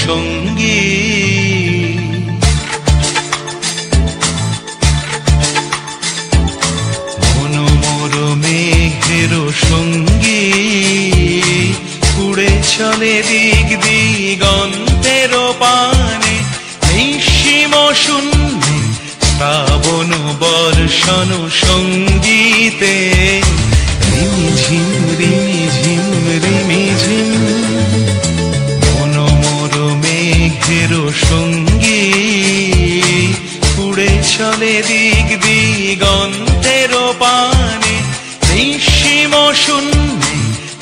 সঙ্গী। মনোমোর মেঘের সঙ্গী উড়ে চলে দিক দিগন্তের পানে, নিঃসীম শূন্যে শ্রাবণ বর্ষণ সঙ্গীতে। রিমিঝিম রিমিঝিম রিমিঝিম মনোমোর মেঘের সঙ্গী উড়ে চলে দিক দিগন্তের পানে, নিঃসীম শূন্যে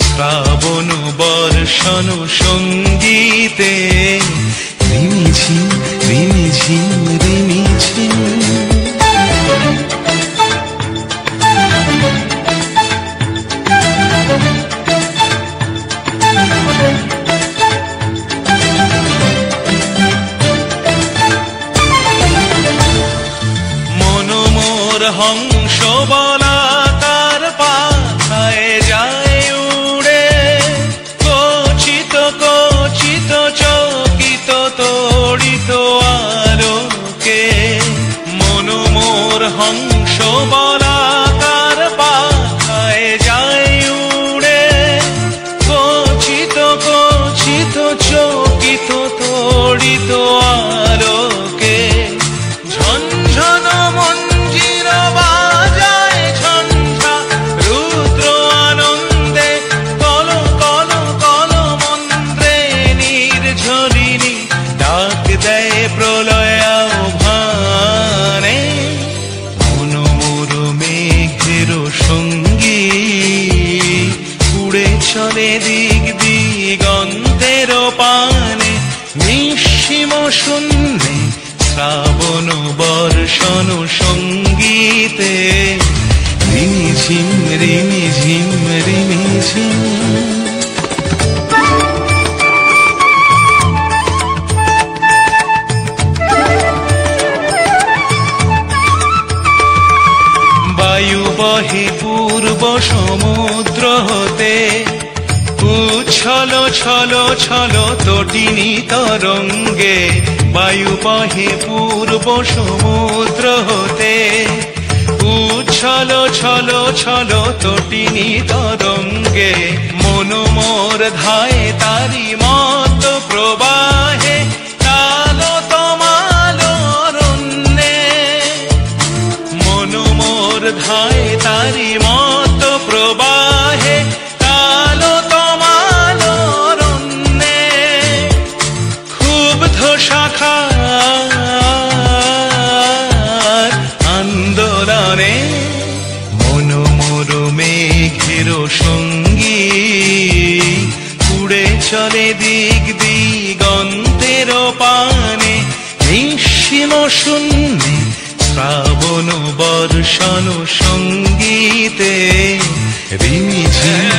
শ্রাবণ বর্ষণ সঙ্গীতে। রিমিঝিম রিমিঝিম রিমিঝিম। মনোমোর হংস বলাকার পাখায় যায় উড়ে, কচিত কচিত চকিত তড়িত আলোকে। মনোমোর হংস বলাকার পাখায় যায় উড়ে, কচিত কচিত চকিত তড়িত আলোকে। ঝনঝন মঞ্জির বাজায় ঝঞ্ঝা রুদ্র আনন্দে, কল কল কল মন্ত্রে নির্ঝরিণী ডাক দেয় প্রলয় আহ্বানে। মনোমোর মেঘের সঙ্গী উড়ে চলে দিক দিগন্তের পানে, নিঃসীম শূন্যে শ্রাবণ বর্ষণ সঙ্গীতে। রিমিঝিম রিমিঝিম রিমিঝিম। বায়ু বহে পূর্ব সমুদ্র হতে, উচ্ছল ছল ছল তটিনী তরঙ্গে। বায়ু বহে পূর্ব সমুদ্র হতে, উচ্ছল ছল ছল তটিনী তরঙ্গে। মনোমোর ধায় তারি মত প্রবাহে, কালো তমাল অরণ্যে। মনোমোর ধায় তারি মত প্রবাহে, কালো তমাল অরণ্যে। ক্ষুব্ধ শাখার আন্দোলনে মনোমোর মেঘের সঙ্গী উড়ে চলে দিক দিগন্তের পানে, নিঃসীম শূন্যে শ্রাবণ বর্ষণ সঙ্গীতে। রিমিঝিম